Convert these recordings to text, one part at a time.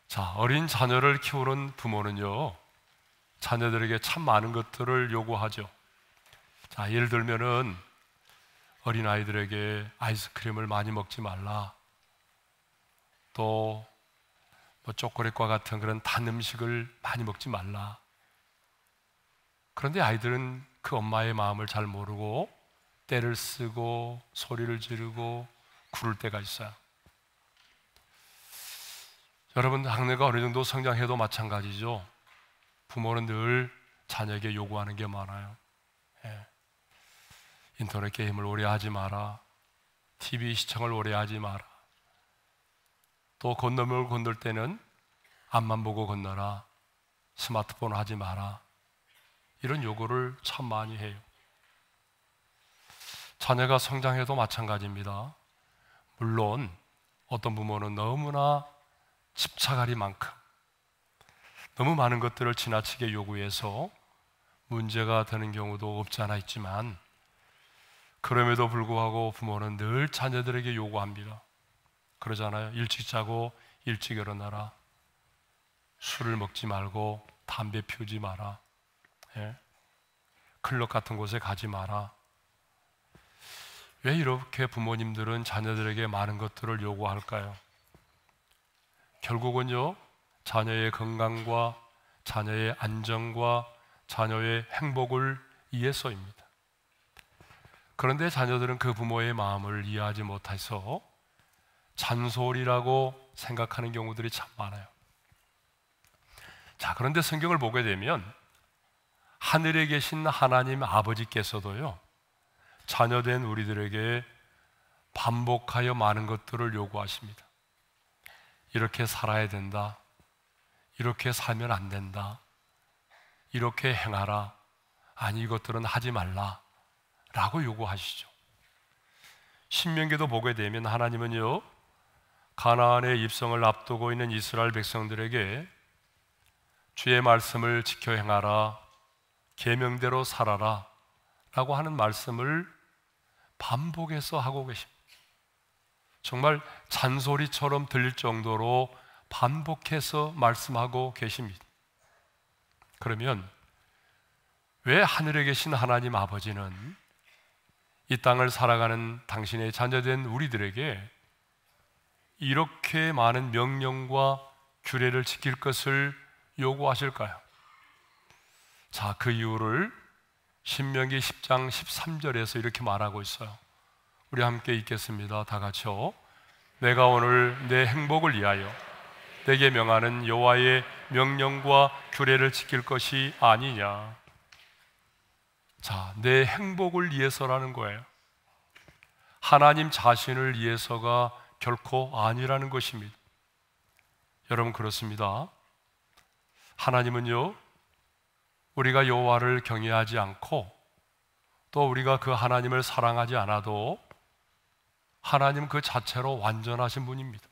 자, 어린 자녀를 키우는 부모는요, 자녀들에게 참 많은 것들을 요구하죠. 자, 예를 들면은 어린아이들에게 아이스크림을 많이 먹지 말라, 또 뭐 초콜릿과 같은 그런 단 음식을 많이 먹지 말라. 그런데 아이들은 그 엄마의 마음을 잘 모르고 떼를 쓰고 소리를 지르고 구를 때가 있어요. 여러분, 학내가 어느 정도 성장해도 마찬가지죠. 부모는 늘 자녀에게 요구하는 게 많아요. 예. 인터넷 게임을 오래 하지 마라, TV 시청을 오래 하지 마라, 또 건너물 건널 때는 앞만 보고 건너라, 스마트폰 하지 마라, 이런 요구를 참 많이 해요. 자녀가 성장해도 마찬가지입니다. 물론 어떤 부모는 너무나 집착할 만큼 너무 많은 것들을 지나치게 요구해서 문제가 되는 경우도 없지 않아 있지만, 그럼에도 불구하고 부모는 늘 자녀들에게 요구합니다. 그러잖아요. 일찍 자고 일찍 일어나라, 술을 먹지 말고 담배 피우지 마라, 예? 클럽 같은 곳에 가지 마라. 왜 이렇게 부모님들은 자녀들에게 많은 것들을 요구할까요? 결국은요, 자녀의 건강과 자녀의 안정과 자녀의 행복을 위해서입니다. 그런데 자녀들은 그 부모의 마음을 이해하지 못해서 잔소리라고 생각하는 경우들이 참 많아요. 자, 그런데 성경을 보게 되면 하늘에 계신 하나님 아버지께서도요, 자녀된 우리들에게 반복하여 많은 것들을 요구하십니다. 이렇게 살아야 된다, 이렇게 살면 안 된다, 이렇게 행하라, 아니 이것들은 하지 말라 라고 요구하시죠. 신명기도 보게 되면 하나님은요, 가나안의 입성을 앞두고 있는 이스라엘 백성들에게 주의 말씀을 지켜 행하라, 계명대로 살아라 라고 하는 말씀을 반복해서 하고 계십니다. 정말 잔소리처럼 들릴 정도로 반복해서 말씀하고 계십니다. 그러면 왜 하늘에 계신 하나님 아버지는 이 땅을 살아가는 당신의 자녀된 우리들에게 이렇게 많은 명령과 규례를 지킬 것을 요구하실까요? 자, 그 이유를 신명기 10장 13절에서 이렇게 말하고 있어요. 우리 함께 읽겠습니다. 다 같이요. 내가 오늘 내 행복을 위하여 내게 명하는 여호와의 명령과 규례를 지킬 것이 아니냐. 자, 내 행복을 위해서라는 거예요. 하나님 자신을 위해서가 결코 아니라는 것입니다. 여러분, 그렇습니다. 하나님은요, 우리가 여호와를 경외하지 않고 또 우리가 그 하나님을 사랑하지 않아도 하나님 그 자체로 완전하신 분입니다.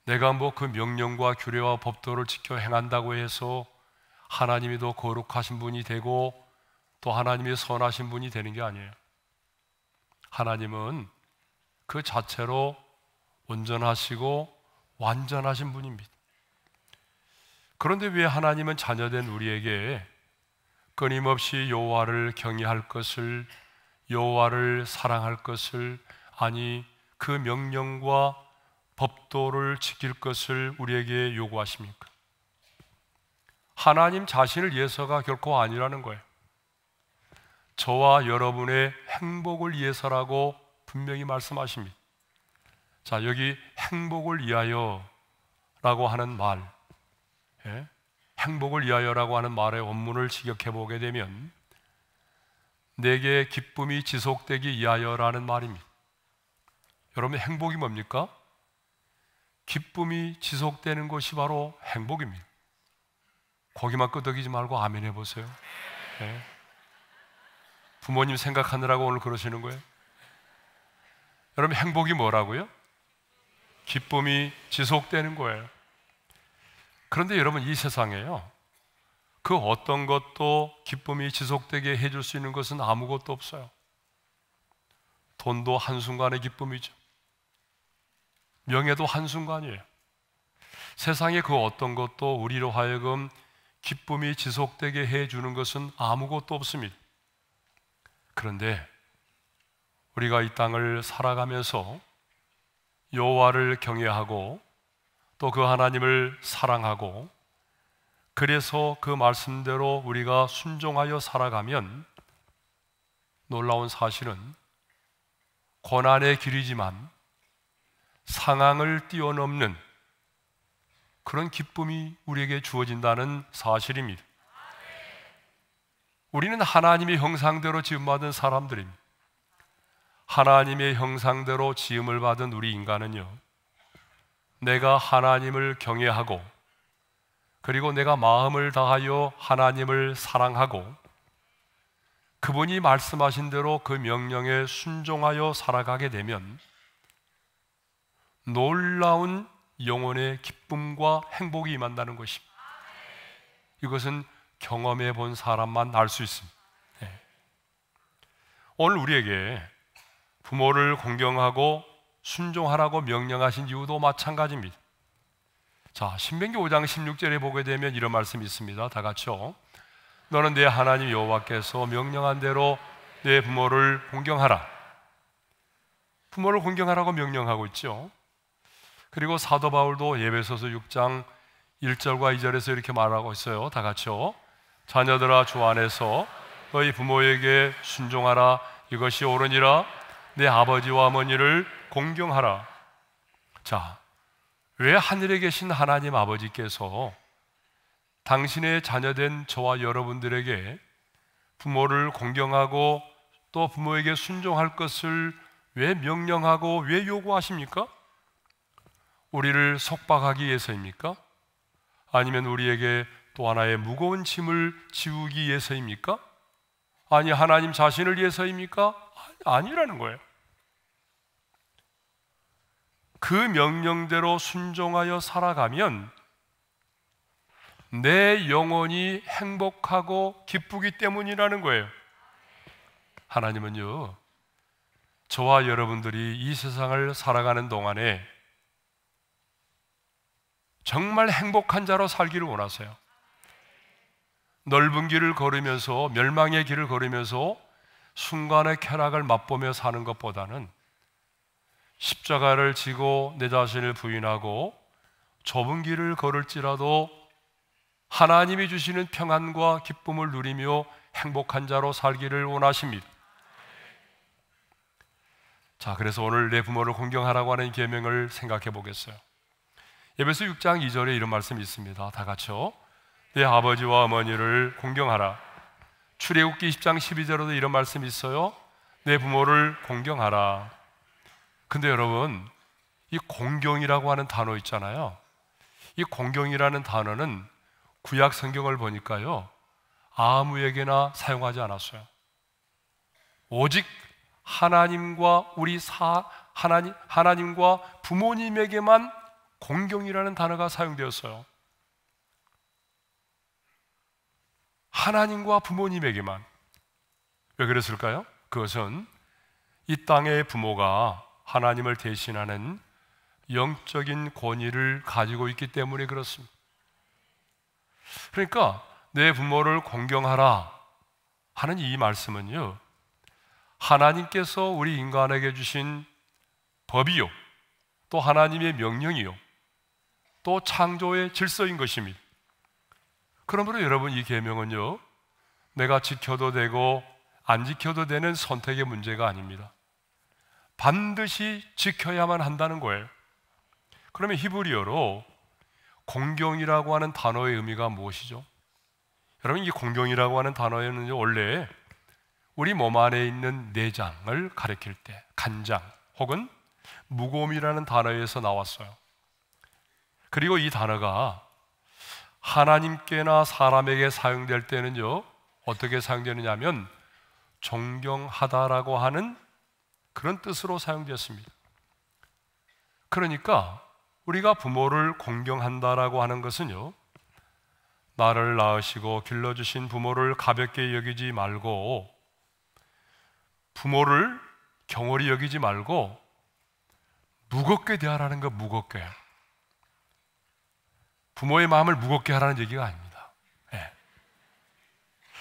내가 뭐 그 명령과 규례와 법도를 지켜 행한다고 해서 하나님이 더 거룩하신 분이 되고 또 하나님이 선하신 분이 되는 게 아니에요. 하나님은 그 자체로 온전하시고 완전하신 분입니다. 그런데 왜 하나님은 자녀된 우리에게 끊임없이 여호와를 경외할 것을, 여호와를 사랑할 것을, 아니 그 명령과 법도를 지킬 것을 우리에게 요구하십니까? 하나님 자신을 위해서가 결코 아니라는 거예요. 저와 여러분의 행복을 위해서라고 분명히 말씀하십니다. 자, 여기 행복을 위하여 라고 하는 말, 예? 행복을 위하여라고 하는 말의 원문을 직역해 보게 되면 내게 기쁨이 지속되기 위하여라는 말입니다. 여러분, 행복이 뭡니까? 기쁨이 지속되는 것이 바로 행복입니다. 거기만 끄덕이지 말고 아멘 해보세요. 예? 부모님 생각하느라고 오늘 그러시는 거예요? 여러분, 행복이 뭐라고요? 기쁨이 지속되는 거예요. 그런데 여러분, 이 세상에요, 그 어떤 것도 기쁨이 지속되게 해줄 수 있는 것은 아무것도 없어요. 돈도 한순간의 기쁨이죠. 명예도 한순간이에요. 세상의 그 어떤 것도 우리로 하여금 기쁨이 지속되게 해주는 것은 아무것도 없습니다. 그런데 우리가 이 땅을 살아가면서 여호와를 경외하고 또 그 하나님을 사랑하고 그래서 그 말씀대로 우리가 순종하여 살아가면 놀라운 사실은 고난의 길이지만 상황을 뛰어넘는 그런 기쁨이 우리에게 주어진다는 사실입니다. 우리는 하나님의 형상대로 지음받은 사람들입니다. 하나님의 형상대로 지음을 받은 우리 인간은요, 내가 하나님을 경외하고 그리고 내가 마음을 다하여 하나님을 사랑하고 그분이 말씀하신 대로 그 명령에 순종하여 살아가게 되면 놀라운 영혼의 기쁨과 행복이 임한다는 것입니다. 이것은 경험해 본 사람만 알 수 있습니다. 오늘 우리에게 부모를 공경하고 순종하라고 명령하신 이유도 마찬가지입니다. 자, 신명기 5장 16절에 보게 되면 이런 말씀이 있습니다. 다 같이요. 너는 내 하나님 여호와께서 명령한 대로 내 부모를 공경하라. 부모를 공경하라고 명령하고 있죠. 그리고 사도 바울도 에베소서 6장 1절과 2절에서 이렇게 말하고 있어요. 다 같이요. 자녀들아 주 안에서 너희 부모에게 순종하라. 이것이 옳으니라. 내 아버지와 어머니를 공경하라. 자, 왜 하늘에 계신 하나님 아버지께서 당신의 자녀된 저와 여러분들에게 부모를 공경하고 또 부모에게 순종할 것을 왜 명령하고 왜 요구하십니까? 우리를 속박하기 위해서입니까? 아니면 우리에게 또 하나의 무거운 짐을 지우기 위해서입니까? 아니, 하나님 자신을 위해서입니까? 아니라는 거예요. 그 명령대로 순종하여 살아가면 내 영혼이 행복하고 기쁘기 때문이라는 거예요. 하나님은요, 저와 여러분들이 이 세상을 살아가는 동안에 정말 행복한 자로 살기를 원하세요. 넓은 길을 걸으면서, 멸망의 길을 걸으면서 순간의 쾌락을 맛보며 사는 것보다는 십자가를 지고 내 자신을 부인하고 좁은 길을 걸을지라도 하나님이 주시는 평안과 기쁨을 누리며 행복한 자로 살기를 원하십니다. 자, 그래서 오늘 내 부모를 공경하라고 하는 계명을 생각해 보겠어요. 에베소 6장 2절에 이런 말씀이 있습니다. 다 같이요. 내 아버지와 어머니를 공경하라. 출애굽기 10장 12절에도 이런 말씀이 있어요. 내 부모를 공경하라. 근데 여러분, 이 공경이라고 하는 단어 있잖아요. 이 공경이라는 단어는 구약 성경을 보니까요, 아무에게나 사용하지 않았어요. 오직 하나님과 하나님과 부모님에게만 공경이라는 단어가 사용되었어요. 하나님과 부모님에게만. 왜 그랬을까요? 그것은 이 땅의 부모가 하나님을 대신하는 영적인 권위를 가지고 있기 때문에 그렇습니다. 그러니까 내 부모를 공경하라 하는 이 말씀은요, 하나님께서 우리 인간에게 주신 법이요, 또 하나님의 명령이요, 또 창조의 질서인 것입니다. 그러므로 여러분, 이 계명은요, 내가 지켜도 되고 안 지켜도 되는 선택의 문제가 아닙니다. 반드시 지켜야만 한다는 거예요. 그러면 히브리어로 공경이라고 하는 단어의 의미가 무엇이죠? 여러분, 이 공경이라고 하는 단어에는 원래 우리 몸 안에 있는 내장을 가리킬 때 간장 혹은 무곰이라는 단어에서 나왔어요. 그리고 이 단어가 하나님께나 사람에게 사용될 때는요, 어떻게 사용되느냐 하면 존경하다라고 하는 그런 뜻으로 사용되었습니다. 그러니까 우리가 부모를 공경한다라고 하는 것은요, 나를 낳으시고 길러주신 부모를 가볍게 여기지 말고, 부모를 경홀히 여기지 말고 무겁게 대하라는 거. 무겁게. 부모의 마음을 무겁게 하라는 얘기가 아닙니다. 네.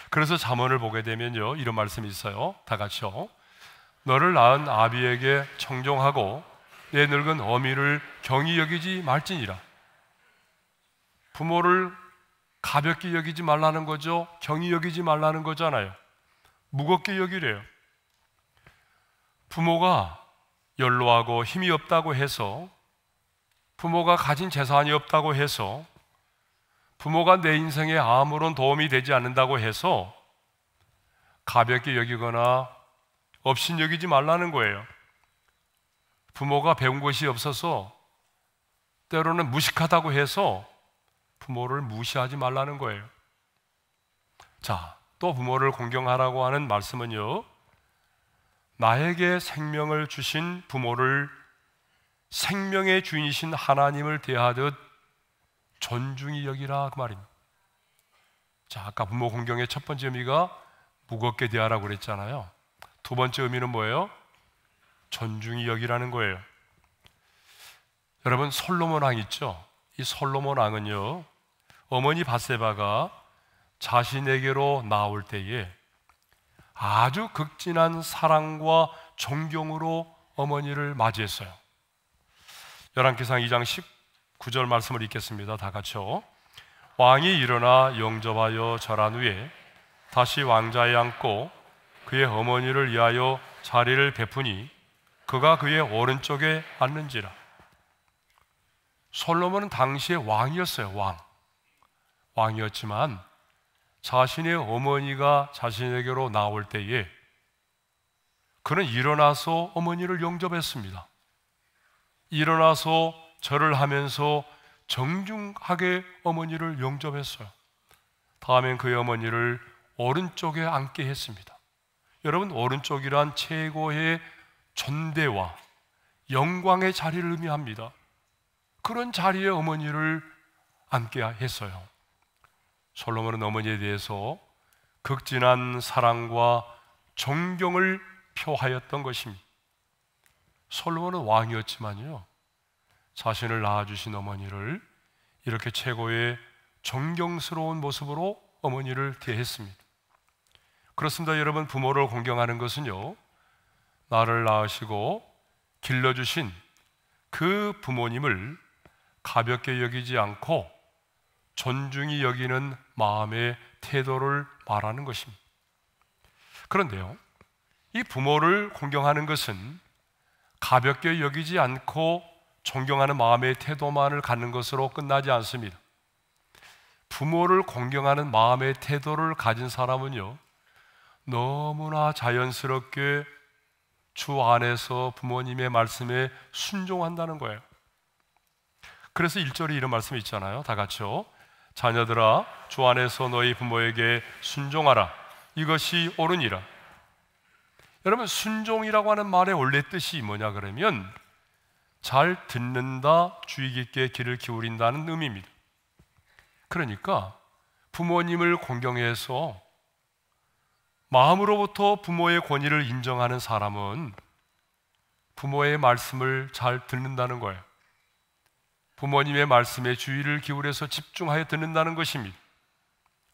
그래서 잠언을 보게 되면요, 이런 말씀이 있어요. 다 같이요. 너를 낳은 아비에게 청종하고 내 늙은 어미를 경히 여기지 말지니라. 부모를 가볍게 여기지 말라는 거죠. 경히 여기지 말라는 거잖아요. 무겁게 여기래요. 부모가 연로하고 힘이 없다고 해서, 부모가 가진 재산이 없다고 해서, 부모가 내 인생에 아무런 도움이 되지 않는다고 해서 가볍게 여기거나 업신 여기지 말라는 거예요. 부모가 배운 것이 없어서, 때로는 무식하다고 해서 부모를 무시하지 말라는 거예요. 자, 또 부모를 공경하라고 하는 말씀은요, 나에게 생명을 주신 부모를 생명의 주인이신 하나님을 대하듯 존중히 여기라, 그 말입니다. 자, 아까 부모 공경의 첫 번째 의미가 무겁게 대하라고 그랬잖아요. 두 번째 의미는 뭐예요? 존중히 여기라는 거예요. 여러분, 솔로몬 왕 있죠? 이 솔로몬 왕은요, 어머니 밧세바가 자신에게로 나올 때에 아주 극진한 사랑과 존경으로 어머니를 맞이했어요. 열왕기상 2장 19절 말씀을 읽겠습니다. 다 같이요. 왕이 일어나 영접하여 절한 후에 다시 왕자에 앉고 그의 어머니를 위하여 자리를 베푸니 그가 그의 오른쪽에 앉는지라. 솔로몬은 당시에 왕이었어요. 왕이었지만 자신의 어머니가 자신에게로 나올 때에 그는 일어나서 어머니를 영접했습니다. 일어나서 절을 하면서 정중하게 어머니를 영접했어요. 다음엔 그의 어머니를 오른쪽에 앉게 했습니다. 여러분, 오른쪽이란 최고의 존대와 영광의 자리를 의미합니다. 그런 자리에 어머니를 앉게 했어요. 솔로몬은 어머니에 대해서 극진한 사랑과 존경을 표하였던 것입니다. 솔로몬은 왕이었지만요, 자신을 낳아주신 어머니를 이렇게 최고의 존경스러운 모습으로 어머니를 대했습니다. 그렇습니다. 여러분, 부모를 공경하는 것은요, 나를 낳으시고 길러주신 그 부모님을 가볍게 여기지 않고 존중히 여기는 마음의 태도를 말하는 것입니다. 그런데요, 이 부모를 공경하는 것은 가볍게 여기지 않고 존경하는 마음의 태도만을 갖는 것으로 끝나지 않습니다. 부모를 공경하는 마음의 태도를 가진 사람은요, 너무나 자연스럽게 주 안에서 부모님의 말씀에 순종한다는 거예요. 그래서 1절에 이런 말씀이 있잖아요. 다 같이요. 자녀들아, 주 안에서 너희 부모에게 순종하라. 이것이 옳으니라. 여러분, 순종이라고 하는 말의 원래 뜻이 뭐냐 그러면 잘 듣는다, 주의 깊게 귀를 기울인다는 의미입니다. 그러니까 부모님을 공경해서 마음으로부터 부모의 권위를 인정하는 사람은 부모의 말씀을 잘 듣는다는 거예요. 부모님의 말씀에 주의를 기울여서 집중하여 듣는다는 것입니다.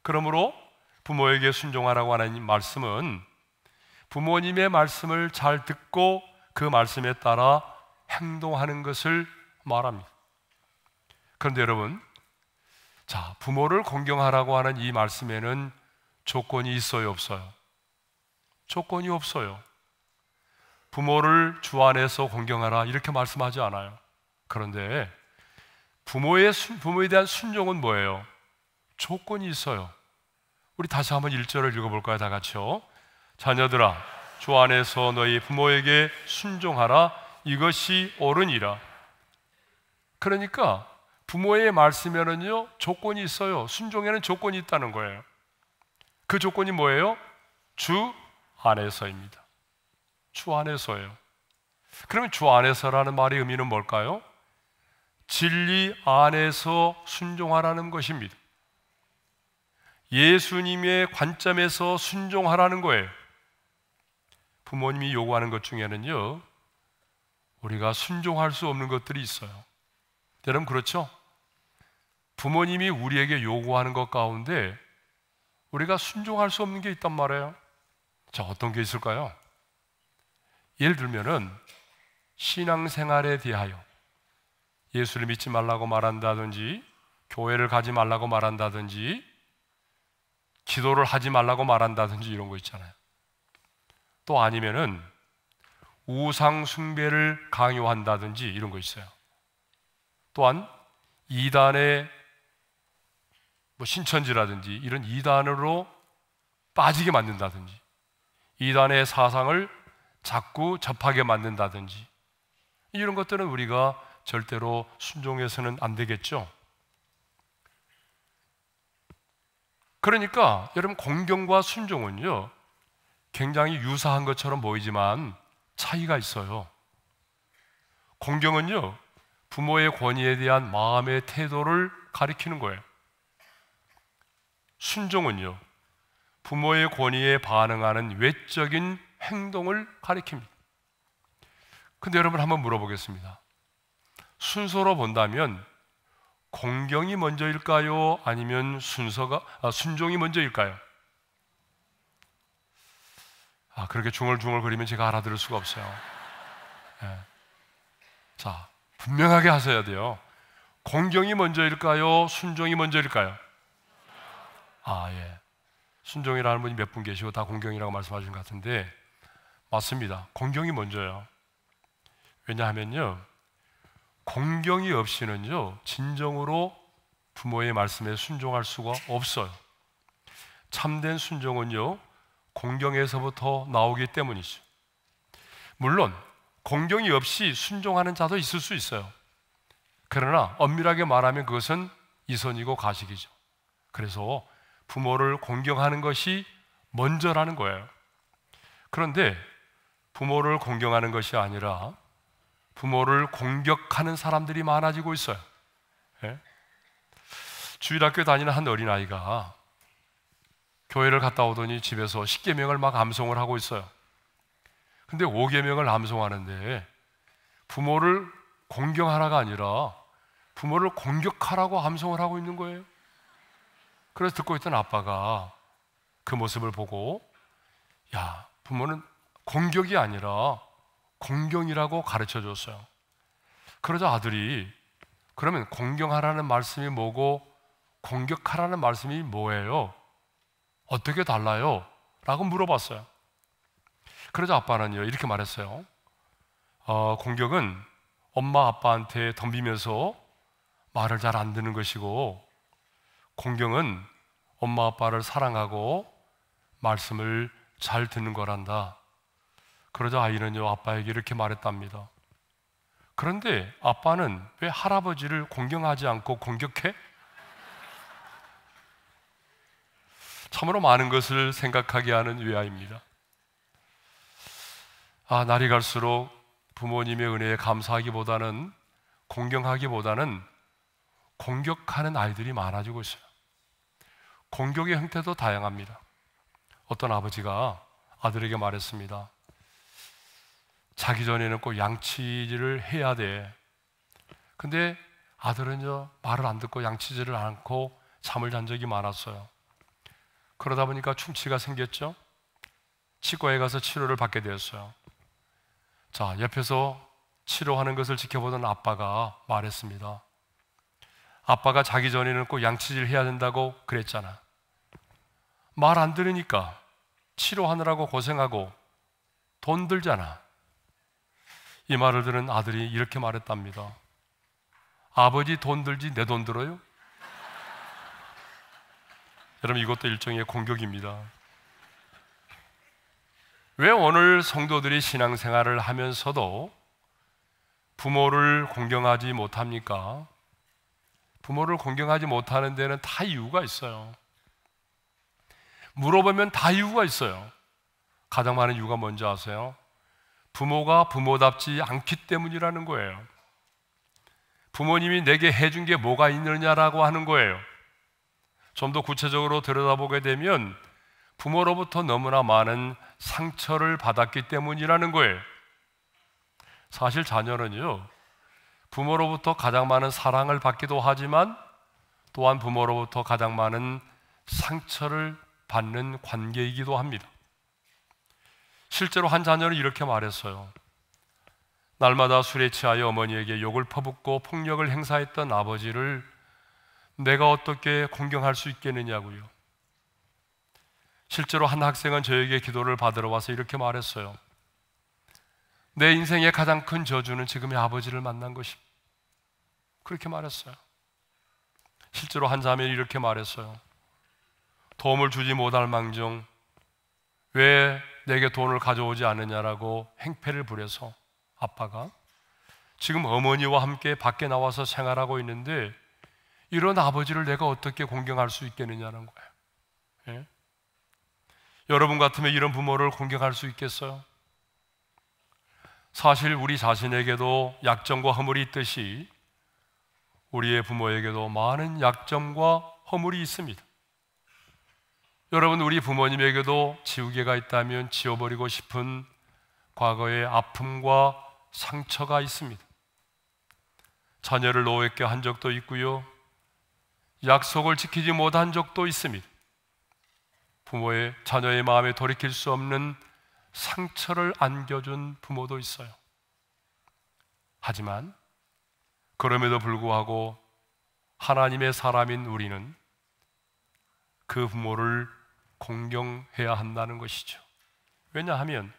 그러므로 부모에게 순종하라고 하는 말씀은 부모님의 말씀을 잘 듣고 그 말씀에 따라 행동하는 것을 말합니다. 그런데 여러분, 자, 부모를 공경하라고 하는 이 말씀에는 조건이 있어요, 없어요? 조건이 없어요. 부모를 주 안에서 공경하라 이렇게 말씀하지 않아요. 그런데 부모에 대한 순종은 뭐예요? 조건이 있어요. 우리 다시 한번 1절을 읽어볼까요? 다 같이요. 자녀들아, 주 안에서 너희 부모에게 순종하라. 이것이 옳으니라. 그러니까 부모의 말씀에는요, 조건이 있어요. 순종에는 조건이 있다는 거예요. 그 조건이 뭐예요? 주 안에서입니다. 주 안에서예요. 그러면 주 안에서라는 말의 의미는 뭘까요? 진리 안에서 순종하라는 것입니다. 예수님의 관점에서 순종하라는 거예요. 부모님이 요구하는 것 중에는요, 우리가 순종할 수 없는 것들이 있어요. 여러분, 그렇죠? 부모님이 우리에게 요구하는 것 가운데 우리가 순종할 수 없는 게 있단 말이에요. 자, 어떤 게 있을까요? 예를 들면은 신앙생활에 대하여 예수를 믿지 말라고 말한다든지, 교회를 가지 말라고 말한다든지, 기도를 하지 말라고 말한다든지 이런 거 있잖아요. 또 아니면은 우상 숭배를 강요한다든지 이런 거 있어요. 또한 이단의 신천지라든지 이런 이단으로 빠지게 만든다든지, 이단의 사상을 자꾸 접하게 만든다든지, 이런 것들은 우리가 절대로 순종해서는 안 되겠죠. 그러니까 여러분, 공경과 순종은요 굉장히 유사한 것처럼 보이지만 차이가 있어요. 공경은요 부모의 권위에 대한 마음의 태도를 가리키는 거예요. 순종은요 부모의 권위에 반응하는 외적인 행동을 가리킵니다. 근데 여러분, 한번 물어보겠습니다. 순서로 본다면 공경이 먼저일까요? 아니면 순종이 먼저일까요? 그렇게 중얼중얼거리면 제가 알아들을 수가 없어요. 네. 자, 분명하게 하셔야 돼요. 공경이 먼저일까요? 순종이 먼저일까요? 예. 순종이라는 분이 몇 분 계시고 다 공경이라고 말씀하신 것 같은데, 맞습니다. 공경이 먼저예요. 왜냐하면요 공경이 없이는요 진정으로 부모의 말씀에 순종할 수가 없어요. 참된 순종은요 공경에서부터 나오기 때문이죠. 물론 공경이 없이 순종하는 자도 있을 수 있어요. 그러나 엄밀하게 말하면 그것은 이선이고 가식이죠. 그래서 부모를 공경하는 것이 먼저라는 거예요. 그런데 부모를 공경하는 것이 아니라 부모를 공격하는 사람들이 많아지고 있어요. 예? 주일학교 다니는 한 어린아이가 교회를 갔다 오더니 집에서 10계명을 막 암송을 하고 있어요. 근데 5계명을 암송하는데 부모를 공경하라가 아니라 부모를 공격하라고 암송을 하고 있는 거예요. 그래서 듣고 있던 아빠가 그 모습을 보고, 야, 부모는 공격이 아니라 공경이라고 가르쳐 줬어요. 그러자 아들이, 그러면 공경하라는 말씀이 뭐고 공격하라는 말씀이 뭐예요? 어떻게 달라요? 라고 물어봤어요. 그러자 아빠는요 이렇게 말했어요. 공격은 엄마 아빠한테 덤비면서 말을 잘 안 듣는 것이고, 공경은 엄마 아빠를 사랑하고 말씀을 잘 듣는 거란다. 그러자 아이는요 아빠에게 이렇게 말했답니다. 그런데 아빠는 왜 할아버지를 공경하지 않고 공격해? 참으로 많은 것을 생각하게 하는 외아입니다. 날이 갈수록 부모님의 은혜에 감사하기보다는, 공경하기보다는 공격하는 아이들이 많아지고 있어요. 공격의 형태도 다양합니다. 어떤 아버지가 아들에게 말했습니다. 자기 전에는 꼭 양치질을 해야 돼. 근데 아들은요 말을 안 듣고 양치질을 않고 잠을 잔 적이 많았어요. 그러다 보니까 충치가 생겼죠. 치과에 가서 치료를 받게 되었어요. 자, 옆에서 치료하는 것을 지켜보던 아빠가 말했습니다. 아빠가 자기 전에는 꼭 양치질 해야 된다고 그랬잖아. 말 안 들으니까 치료하느라고 고생하고 돈 들잖아. 이 말을 들은 아들이 이렇게 말했답니다. 아버지 돈 들지 내 돈 들어요? 여러분, 이것도 일종의 공격입니다. 왜 오늘 성도들이 신앙생활을 하면서도 부모를 공경하지 못합니까? 부모를 공경하지 못하는 데는 다 이유가 있어요. 물어보면 다 이유가 있어요. 가장 많은 이유가 뭔지 아세요? 부모가 부모답지 않기 때문이라는 거예요. 부모님이 내게 해준 게 뭐가 있느냐라고 하는 거예요. 좀 더 구체적으로 들여다보게 되면 부모로부터 너무나 많은 상처를 받았기 때문이라는 거예요. 사실 자녀는요 부모로부터 가장 많은 사랑을 받기도 하지만 또한 부모로부터 가장 많은 상처를 받는 관계이기도 합니다. 실제로 한 자녀는 이렇게 말했어요. 날마다 술에 취하여 어머니에게 욕을 퍼붓고 폭력을 행사했던 아버지를 내가 어떻게 공경할 수 있겠느냐고요. 실제로 한 학생은 저에게 기도를 받으러 와서 이렇게 말했어요. 내 인생의 가장 큰 저주는 지금의 아버지를 만난 것입니다. 그렇게 말했어요. 실제로 한 자매는 이렇게 말했어요. 도움을 주지 못할 망정 왜 내게 돈을 가져오지 않느냐라고 행패를 부려서 아빠가 지금 어머니와 함께 밖에 나와서 생활하고 있는데 이런 아버지를 내가 어떻게 공경할 수 있겠느냐는 거예요. 예? 여러분 같으면 이런 부모를 공경할 수 있겠어요? 사실 우리 자신에게도 약점과 허물이 있듯이 우리의 부모에게도 많은 약점과 허물이 있습니다. 여러분, 우리 부모님에게도 지우개가 있다면 지워버리고 싶은 과거의 아픔과 상처가 있습니다. 자녀를 노엽게 한 적도 있고요. 약속을 지키지 못한 적도 있습니다. 부모의 자녀의 마음에 돌이킬 수 없는 상처를 안겨준 부모도 있어요. 하지만 그럼에도 불구하고 하나님의 사람인 우리는 그 부모를 공경해야 한다는 것이죠. 왜냐하면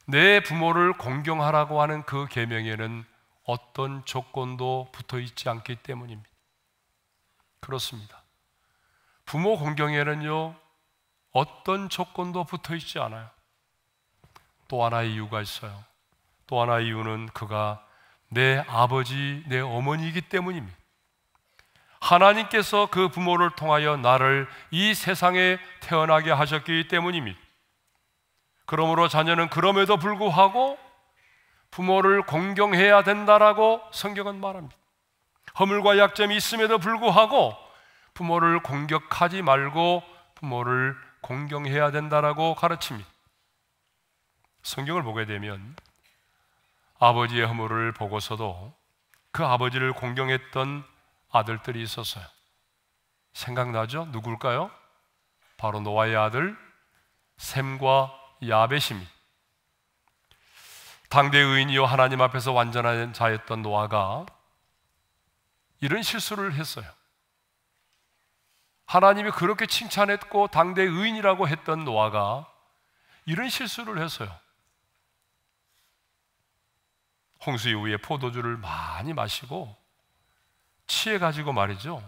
내 부모를 공경하라고 하는 그 계명에는 어떤 조건도 붙어 있지 않기 때문입니다. 그렇습니다. 부모 공경에는요, 어떤 조건도 붙어 있지 않아요. 또 하나의 이유가 있어요. 또 하나의 이유는 그가 내 아버지, 내 어머니이기 때문입니다. 하나님께서 그 부모를 통하여 나를 이 세상에 태어나게 하셨기 때문입니다. 그러므로 자녀는 그럼에도 불구하고 부모를 공경해야 된다라고 성경은 말합니다. 허물과 약점이 있음에도 불구하고 부모를 공격하지 말고 부모를 공경해야 된다라고 가르칩니다. 성경을 보게 되면 아버지의 허물을 보고서도 그 아버지를 공경했던 아들들이 있었어요. 생각나죠? 누굴까요? 바로 노아의 아들 셈과 야벳입니다. 당대 의인이요 하나님 앞에서 완전한 자였던 노아가 이런 실수를 했어요. 하나님이 그렇게 칭찬했고 당대 의인이라고 했던 노아가 이런 실수를 했어요. 홍수 이후에 포도주를 많이 마시고 취해가지고 말이죠,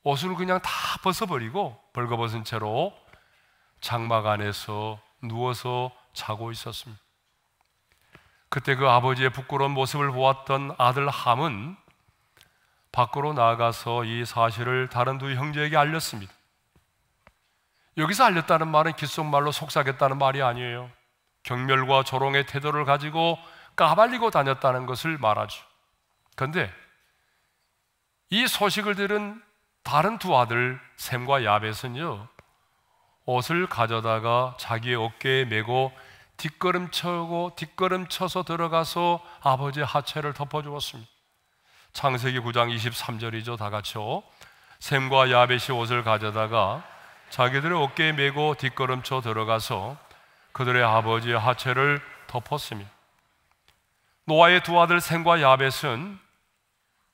옷을 그냥 다 벗어버리고 벌거벗은 채로 장막 안에서 누워서 자고 있었습니다. 그때 그 아버지의 부끄러운 모습을 보았던 아들 함은 밖으로 나가서 이 사실을 다른 두 형제에게 알렸습니다. 여기서 알렸다는 말은 귓속말로 속삭였다는 말이 아니에요. 경멸과 조롱의 태도를 가지고 까발리고 다녔다는 것을 말하죠. 그런데 이 소식을 들은 다른 두 아들 셈과 야벳은요, 옷을 가져다가 자기의 어깨에 메고 뒷걸음쳐서 들어가서 아버지의 하체를 덮어주었습니다. 창세기 9장 23절이죠. 다 같이요. 셈과 야벳이 옷을 가져다가 자기들의 어깨에 메고 뒷걸음쳐 들어가서 그들의 아버지의 하체를 덮었습니다. 노아의 두 아들 셈과 야벳은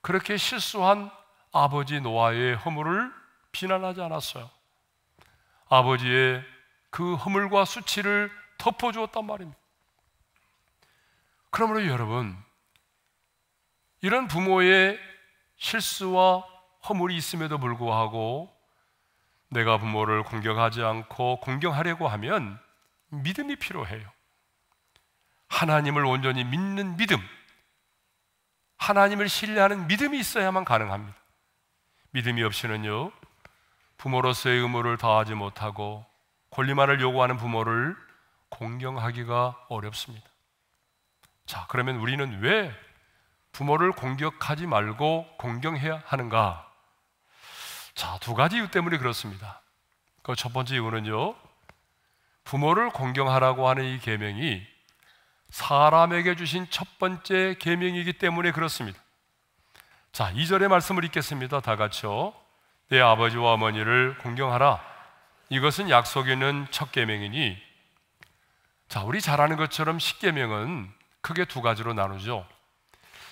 그렇게 실수한 아버지 노아의 허물을 비난하지 않았어요. 아버지의 그 허물과 수치를 덮어주었단 말입니다. 그러므로 여러분, 이런 부모의 실수와 허물이 있음에도 불구하고 내가 부모를 공경하지 않고 공경하려고 하면 믿음이 필요해요. 하나님을 온전히 믿는 믿음, 하나님을 신뢰하는 믿음이 있어야만 가능합니다. 믿음이 없이는요, 부모로서의 의무를 다하지 못하고 권리만을 요구하는 부모를 공경하기가 어렵습니다. 자, 그러면 우리는 왜 부모를 공격하지 말고 공경해야 하는가? 자, 두 가지 이유 때문에 그렇습니다. 그 첫 번째 이유는요, 부모를 공경하라고 하는 이 계명이 사람에게 주신 첫 번째 계명이기 때문에 그렇습니다. 자, 2절의 말씀을 읽겠습니다. 다 같이요. 내 아버지와 어머니를 공경하라. 이것은 약속이 있는 첫 계명이니. 자, 우리 잘 아는 것처럼 10계명은 크게 두 가지로 나누죠.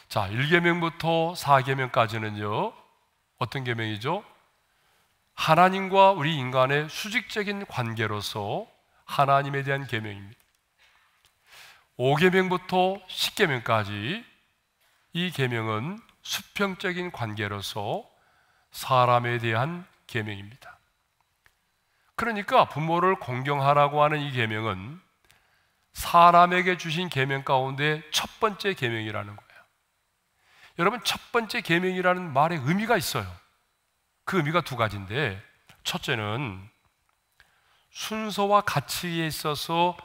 자, 1계명부터 4계명까지는요 어떤 계명이죠? 하나님과 우리 인간의 수직적인 관계로서 하나님에 대한 계명입니다. 5계명부터 10계명까지 이 계명은 수평적인 관계로서 사람에 대한 계명입니다. 그러니까 부모를 공경하라고 하는 이 계명은 사람에게 주신 계명 가운데 첫 번째 계명이라는 거예요. 여러분, 첫 번째 계명이라는 말에 의미가 있어요. 그 의미가 두 가지인데, 첫째는 순서와 가치에 있어서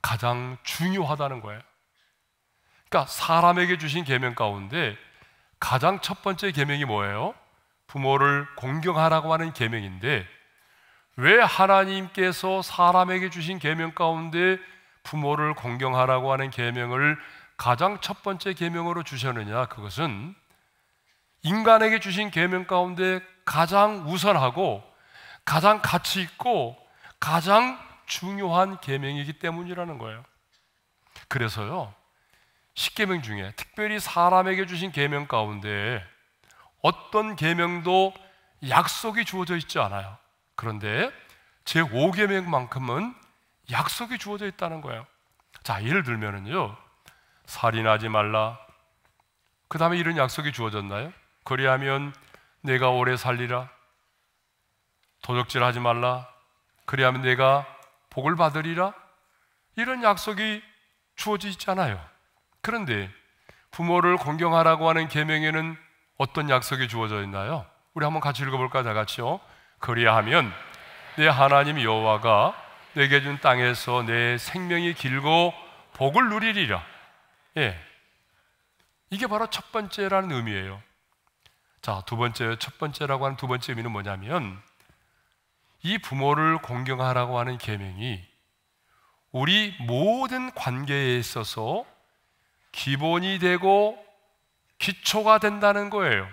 가장 중요하다는 거예요. 그러니까 사람에게 주신 계명 가운데 가장 첫 번째 계명이 뭐예요? 부모를 공경하라고 하는 계명인데, 왜 하나님께서 사람에게 주신 계명 가운데 부모를 공경하라고 하는 계명을 가장 첫 번째 계명으로 주셨느냐? 그것은 인간에게 주신 계명 가운데 가장 우선하고 가장 가치 있고 가장 중요한 계명이기 때문이라는 거예요. 그래서요, 10계명 중에 특별히 사람에게 주신 계명 가운데 어떤 계명도 약속이 주어져 있지 않아요. 그런데 제5계명만큼은 약속이 주어져 있다는 거예요. 자, 예를 들면은요, 살인하지 말라. 그 다음에 이런 약속이 주어졌나요? 그리하면 내가 오래 살리라. 도적질하지 말라. 그리하면 내가 복을 받으리라. 이런 약속이 주어져 있잖아요. 그런데 부모를 공경하라고 하는 계명에는 어떤 약속이 주어져 있나요? 우리 한번 같이 읽어볼까요? 다 같이요. 그리하면 내 하나님 여호와가 내게 준 땅에서 내 생명이 길고 복을 누리리라. 예, 이게 바로 첫 번째라는 의미예요. 자, 두 번째, 첫 번째라고 하는 두 번째 의미는 뭐냐면, 이 부모를 공경하라고 하는 계명이 우리 모든 관계에 있어서 기본이 되고 기초가 된다는 거예요.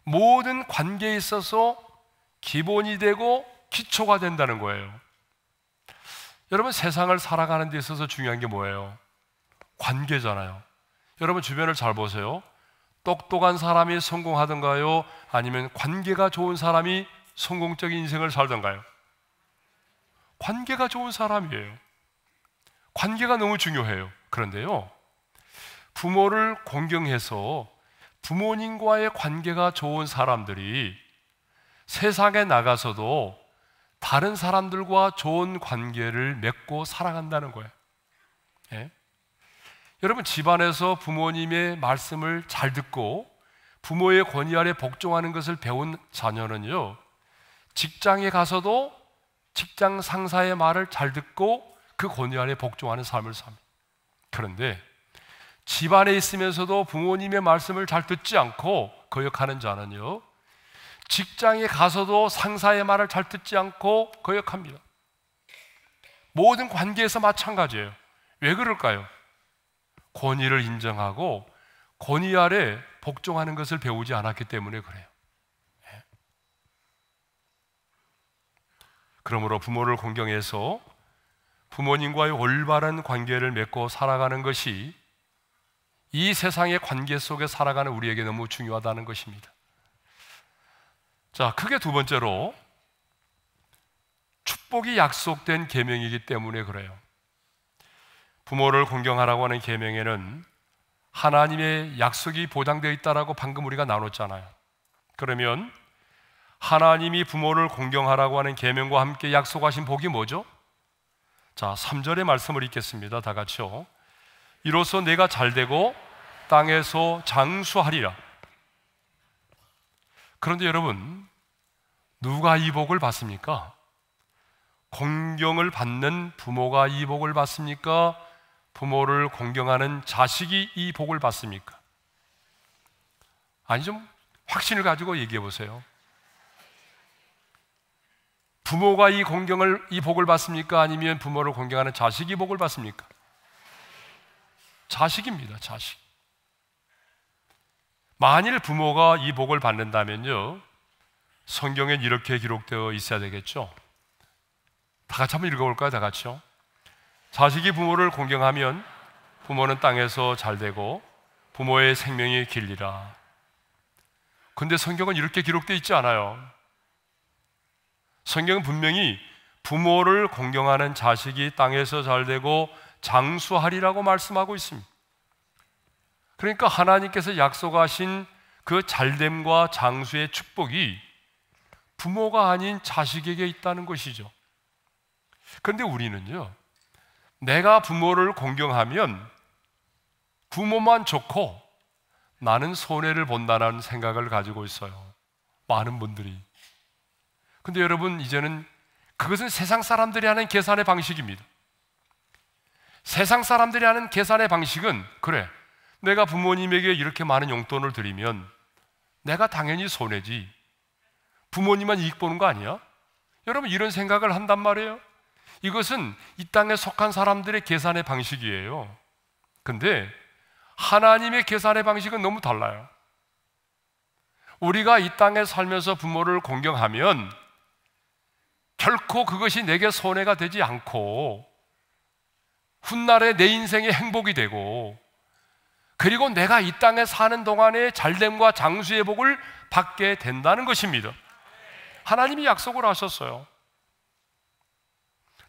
모든 관계에 있어서 기본이 되고 기초가 된다는 거예요. 여러분, 세상을 살아가는 데 있어서 중요한 게 뭐예요? 관계잖아요. 여러분, 주변을 잘 보세요. 똑똑한 사람이 성공하던가요? 아니면 관계가 좋은 사람이 성공적인 인생을 살던가요? 관계가 좋은 사람이에요. 관계가 너무 중요해요. 그런데요, 부모를 공경해서 부모님과의 관계가 좋은 사람들이 세상에 나가서도 다른 사람들과 좋은 관계를 맺고 살아간다는 거예요. 예? 여러분, 집안에서 부모님의 말씀을 잘 듣고 부모의 권위 아래 복종하는 것을 배운 자녀는요, 직장에 가서도 직장 상사의 말을 잘 듣고 그 권위 아래 복종하는 삶을 삽니다. 그런데 집안에 있으면서도 부모님의 말씀을 잘 듣지 않고 거역하는 자는요, 직장에 가서도 상사의 말을 잘 듣지 않고 거역합니다. 모든 관계에서 마찬가지예요. 왜 그럴까요? 권위를 인정하고 권위 아래 복종하는 것을 배우지 않았기 때문에 그래요. 그러므로 부모를 공경해서 부모님과의 올바른 관계를 맺고 살아가는 것이 이 세상의 관계 속에 살아가는 우리에게 너무 중요하다는 것입니다. 자, 크게 두 번째로 축복이 약속된 계명이기 때문에 그래요. 부모를 공경하라고 하는 계명에는 하나님의 약속이 보장되어 있다라고 방금 우리가 나눴잖아요. 그러면 하나님이 부모를 공경하라고 하는 계명과 함께 약속하신 복이 뭐죠? 자, 3절의 말씀을 읽겠습니다. 다 같이요. 이로써 내가 잘되고 땅에서 장수하리라. 그런데 여러분, 누가 이 복을 받습니까? 공경을 받는 부모가 이 복을 받습니까? 부모를 공경하는 자식이 이 복을 받습니까? 아니, 좀 확신을 가지고 얘기해 보세요. 부모가 이 복을 받습니까? 아니면 부모를 공경하는 자식이 복을 받습니까? 자식입니다, 자식. 만일 부모가 이 복을 받는다면요, 성경엔 이렇게 기록되어 있어야 되겠죠. 다 같이 한번 읽어볼까요? 다 같이요. 자식이 부모를 공경하면 부모는 땅에서 잘되고 부모의 생명이 길리라. 근데 성경은 이렇게 기록되어 있지 않아요. 성경은 분명히 부모를 공경하는 자식이 땅에서 잘되고 장수하리라고 말씀하고 있습니다. 그러니까 하나님께서 약속하신 그 잘됨과 장수의 축복이 부모가 아닌 자식에게 있다는 것이죠. 그런데 우리는요, 내가 부모를 공경하면 부모만 좋고 나는 손해를 본다는 생각을 가지고 있어요. 많은 분들이. 근데 여러분, 이제는 그것은 세상 사람들이 하는 계산의 방식입니다. 세상 사람들이 하는 계산의 방식은, 그래, 내가 부모님에게 이렇게 많은 용돈을 드리면 내가 당연히 손해지, 부모님만 이익 보는 거 아니야? 여러분, 이런 생각을 한단 말이에요. 이것은 이 땅에 속한 사람들의 계산의 방식이에요. 근데 하나님의 계산의 방식은 너무 달라요. 우리가 이 땅에 살면서 부모를 공경하면 결코 그것이 내게 손해가 되지 않고 훗날에 내 인생의 행복이 되고, 그리고 내가 이 땅에 사는 동안에 잘됨과 장수의 복을 받게 된다는 것입니다. 하나님이 약속을 하셨어요.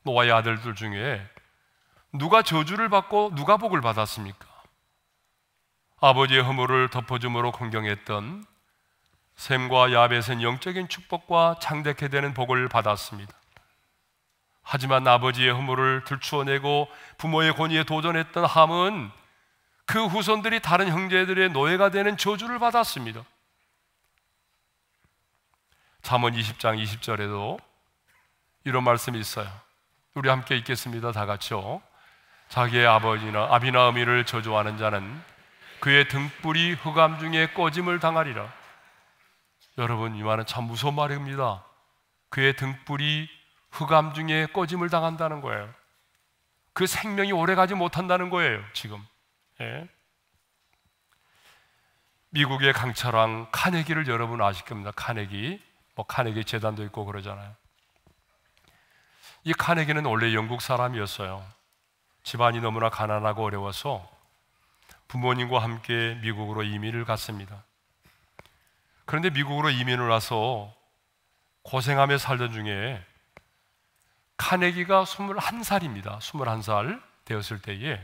노아의 아들들 중에 누가 저주를 받고 누가 복을 받았습니까? 아버지의 허물을 덮어줌으로 공경했던 셈과 야벳은 영적인 축복과 창대케 되는 복을 받았습니다. 하지만 아버지의 허물을 들추어내고 부모의 권위에 도전했던 함은 그 후손들이 다른 형제들의 노예가 되는 저주를 받았습니다. 잠언 20장 20절에도 이런 말씀이 있어요. 우리 함께 읽겠습니다. 다 같이요. 자기의 아비나 어미를 저주하는 자는 그의 등불이 흑암 중에 꺼짐을 당하리라. 여러분, 이 말은 참 무서운 말입니다. 그의 등불이 흑암 중에 꺼짐을 당한다는 거예요. 그 생명이 오래가지 못한다는 거예요, 지금. 예. 미국의 강철왕 카네기를 여러분 아실 겁니다. 카네기, 카네기 재단도 있고 그러잖아요. 이 카네기는 원래 영국 사람이었어요. 집안이 너무나 가난하고 어려워서 부모님과 함께 미국으로 이민을 갔습니다. 그런데 미국으로 이민을 와서 고생하며 살던 중에 카네기가 21살입니다. 21살 되었을 때에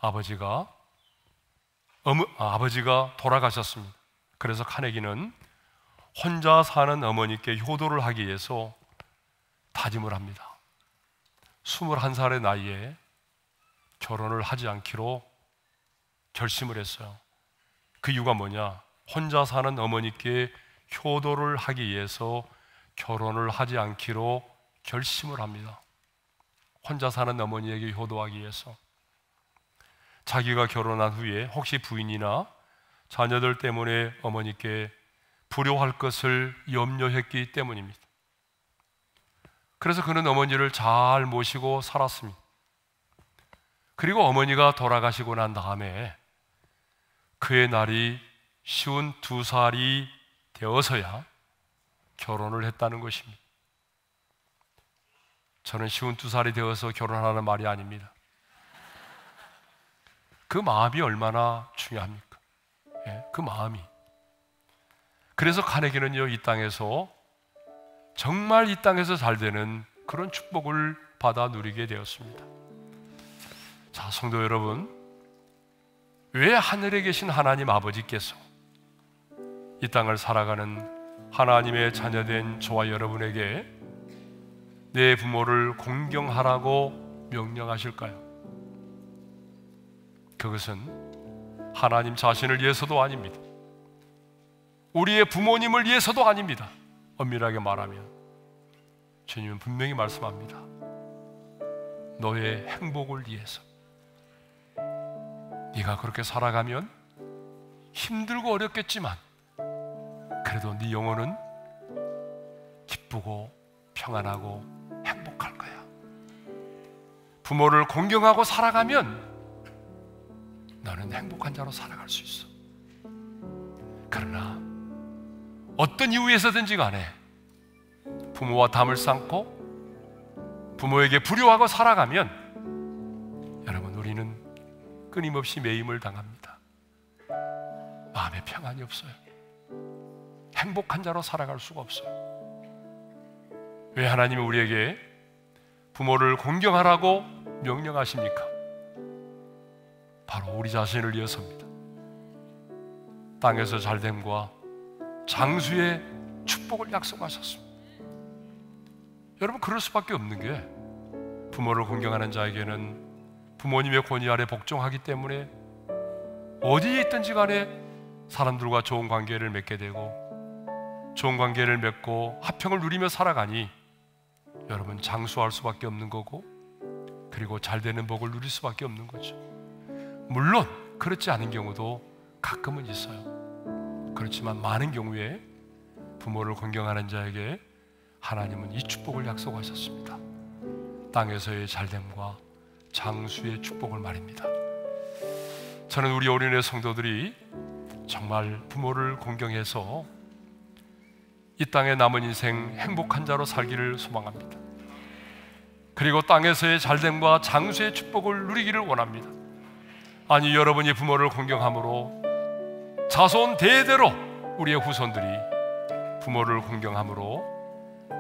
아버지가 돌아가셨습니다. 그래서 카네기는 혼자 사는 어머니께 효도를 하기 위해서 다짐을 합니다. 21살의 나이에 결혼을 하지 않기로 결심을 했어요. 그 이유가 뭐냐? 혼자 사는 어머니께 효도를 하기 위해서 결혼을 하지 않기로 결심을 합니다. 혼자 사는 어머니에게 효도하기 위해서. 자기가 결혼한 후에 혹시 부인이나 자녀들 때문에 어머니께 불효할 것을 염려했기 때문입니다. 그래서 그는 어머니를 잘 모시고 살았습니다. 그리고 어머니가 돌아가시고 난 다음에 그의 날이 52살이 되어서야 결혼을 했다는 것입니다. 저는 52살이 되어서 결혼하는 말이 아닙니다. 그 마음이 얼마나 중요합니까? 예, 그 마음이. 그래서 카네기는요, 이 땅에서 정말 이 땅에서 잘 되는 그런 축복을 받아 누리게 되었습니다. 자, 성도 여러분, 왜 하늘에 계신 하나님 아버지께서 이 땅을 살아가는 하나님의 자녀된 저와 여러분에게 내 부모를 공경하라고 명령하실까요? 그것은 하나님 자신을 위해서도 아닙니다. 우리의 부모님을 위해서도 아닙니다. 엄밀하게 말하면 주님은 분명히 말씀합니다. 너의 행복을 위해서. 네가 그렇게 살아가면 힘들고 어렵겠지만 그래도 네 영혼은 기쁘고 평안하고 행복할 거야. 부모를 공경하고 살아가면 너는 행복한 자로 살아갈 수 있어. 그러나 어떤 이유에서든지 간에 부모와 담을 쌓고 부모에게 불효하고 살아가면 여러분, 우리는 끊임없이 매임을 당합니다. 마음에 평안이 없어요. 행복한 자로 살아갈 수가 없어요. 왜 하나님이 우리에게 부모를 공경하라고 명령하십니까? 바로 우리 자신을 위해서입니다. 땅에서 잘됨과 장수의 축복을 약속하셨습니다. 여러분, 그럴 수밖에 없는 게 부모를 공경하는 자에게는 부모님의 권위 아래 복종하기 때문에 어디에 있든지 간에 사람들과 좋은 관계를 맺게 되고, 좋은 관계를 맺고 화평을 누리며 살아가니 여러분, 장수할 수밖에 없는 거고, 그리고 잘 되는 복을 누릴 수밖에 없는 거죠. 물론 그렇지 않은 경우도 가끔은 있어요. 그렇지만 많은 경우에 부모를 공경하는 자에게 하나님은 이 축복을 약속하셨습니다. 땅에서의 잘됨과 장수의 축복을 말입니다. 저는 우리 어린애 성도들이 정말 부모를 공경해서 이 땅에 남은 인생 행복한 자로 살기를 소망합니다. 그리고 땅에서의 잘됨과 장수의 축복을 누리기를 원합니다. 아니, 여러분이 부모를 공경함으로 자손 대대로 우리의 후손들이 부모를 공경함으로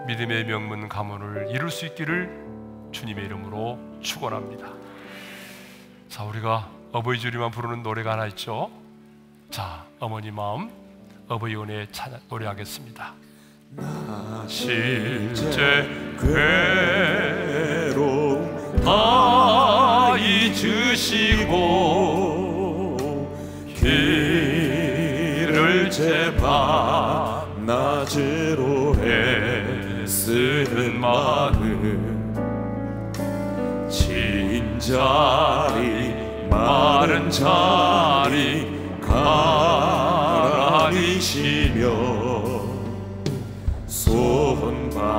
믿음의 명문 가문을 이룰 수 있기를 주님의 이름으로 축원합니다. 자, 우리가 어버이 주님만 부르는 노래가 하나 있죠. 자, 어머니 마음 어버이 은혜 찬양 노래하겠습니다. 나 실제 괴로움 다 잊으시고 길을 제 밤낮으로 애쓰는 마음, 진 자리 마른 자리 가라니시며 손발이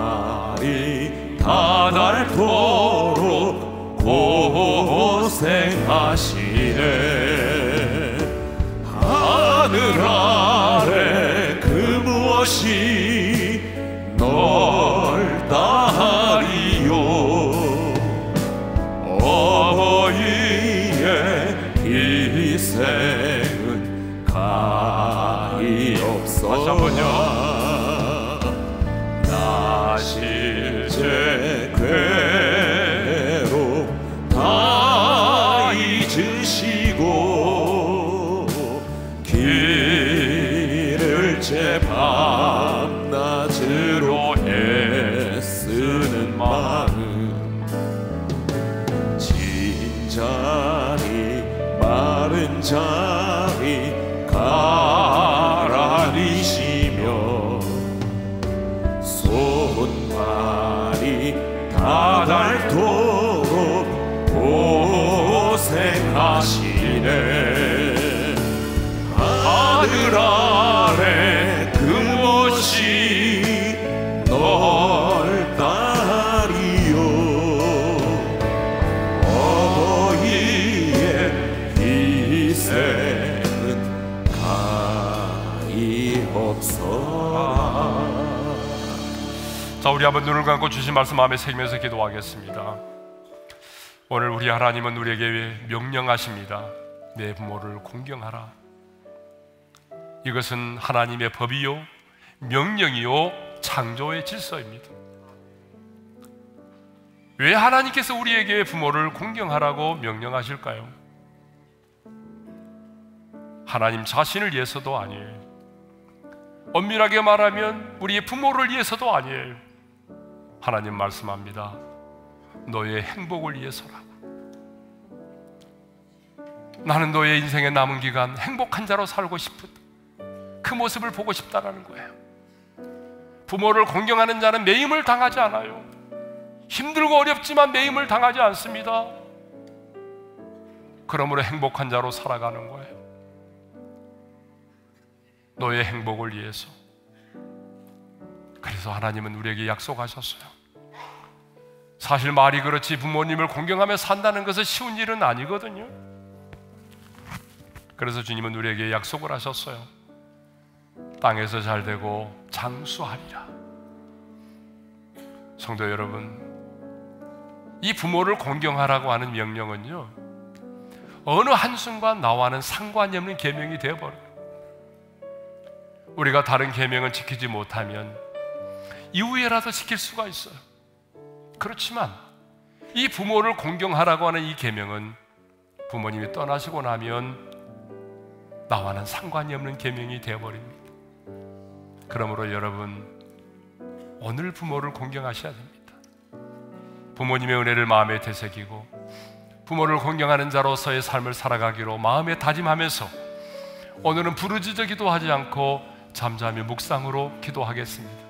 닿도록 고생하시네. 하늘 아래 그 무엇이 넓다 하리요. 어버이의 희생은 가히 없어라. 실제 괴로움 다 잊으시고 길을 제 밤낮으로 애쓰는 마음, 진 자리 마른 자리 가라니시며 손발이 닿도록 고생하시네. 하늘 아래 그 무엇이 넓다 하리요. 어버이의 희생은 가히 없어라. 자, 우리 한번 눈을 감고 주신 말씀 마음에 새기면서 기도하겠습니다. 오늘 우리 하나님은 우리에게 명령하십니다. 내 부모를 공경하라. 이것은 하나님의 법이요 명령이요 창조의 질서입니다. 왜 하나님께서 우리에게 부모를 공경하라고 명령하실까요? 하나님 자신을 위해서도 아니에요. 엄밀하게 말하면 우리의 부모를 위해서도 아니에요. 하나님 말씀합니다. 너의 행복을 위해서라고. 나는 너의 인생의 남은 기간 행복한 자로 살고 싶은 그 모습을 보고 싶다라는 거예요. 부모를 공경하는 자는 매임을 당하지 않아요. 힘들고 어렵지만 매임을 당하지 않습니다. 그러므로 행복한 자로 살아가는 거예요. 너의 행복을 위해서. 그래서 하나님은 우리에게 약속하셨어요. 사실 말이 그렇지 부모님을 공경하며 산다는 것은 쉬운 일은 아니거든요. 그래서 주님은 우리에게 약속을 하셨어요. 땅에서 잘되고 장수하리라. 성도 여러분, 이 부모를 공경하라고 하는 명령은요, 어느 한순간 나와는 상관이 없는 계명이 되어버려요. 우리가 다른 계명을 지키지 못하면 이후에라도 지킬 수가 있어요. 그렇지만 이 부모를 공경하라고 하는 이 계명은 부모님이 떠나시고 나면 나와는 상관이 없는 계명이 되어버립니다. 그러므로 여러분, 오늘 부모를 공경하셔야 됩니다. 부모님의 은혜를 마음에 되새기고 부모를 공경하는 자로서의 삶을 살아가기로 마음에 다짐하면서 오늘은 부르짖어 기도하지 않고 잠잠히 묵상으로 기도하겠습니다.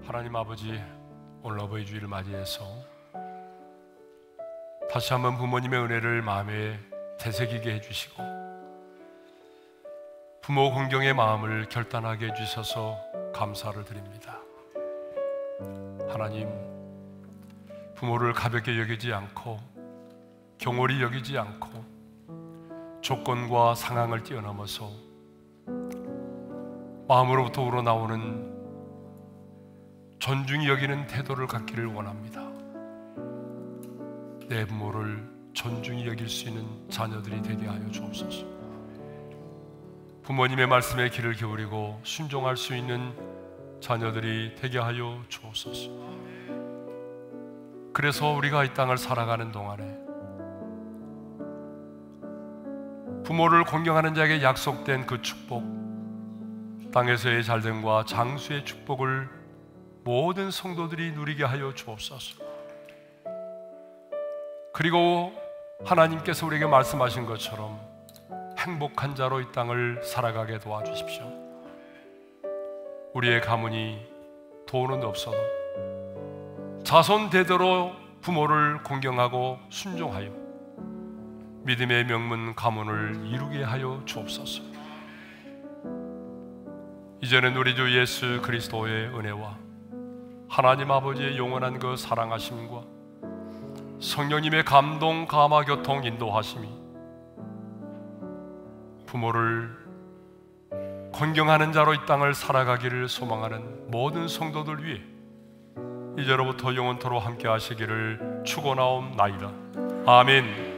하나님 아버지, 오늘 어버이 주일을 맞이해서 다시 한번 부모님의 은혜를 마음에 되새기게 해주시고 부모 공경의 마음을 결단하게 해주셔서 감사를 드립니다. 하나님, 부모를 가볍게 여기지 않고 경홀히 여기지 않고 조건과 상황을 뛰어넘어서 마음으로부터 우러나오는 존중히 여기는 태도를 갖기를 원합니다. 내 부모를 존중히 여길 수 있는 자녀들이 되게 하여 주옵소서. 부모님의 말씀에 귀를 기울이고 순종할 수 있는 자녀들이 되게 하여 주옵소서. 그래서 우리가 이 땅을 살아가는 동안에 부모를 공경하는 자에게 약속된 그 축복, 땅에서의 잘됨과 장수의 축복을 모든 성도들이 누리게 하여 주옵소서. 그리고 하나님께서 우리에게 말씀하신 것처럼 행복한 자로 이 땅을 살아가게 도와주십시오. 우리의 가문이 돈은 없어도 자손 대대로 부모를 공경하고 순종하여 믿음의 명문 가문을 이루게 하여 주옵소서. 이제는 우리 주 예수 그리스도의 은혜와 하나님 아버지의 영원한 그 사랑하심과 성령님의 감동, 감화, 교통, 인도하심이 부모를 공경하는 자로 이 땅을 살아가기를 소망하는 모든 성도들 위해 이제로부터 영원토록 함께 하시기를 축원하옵나이다. 아멘.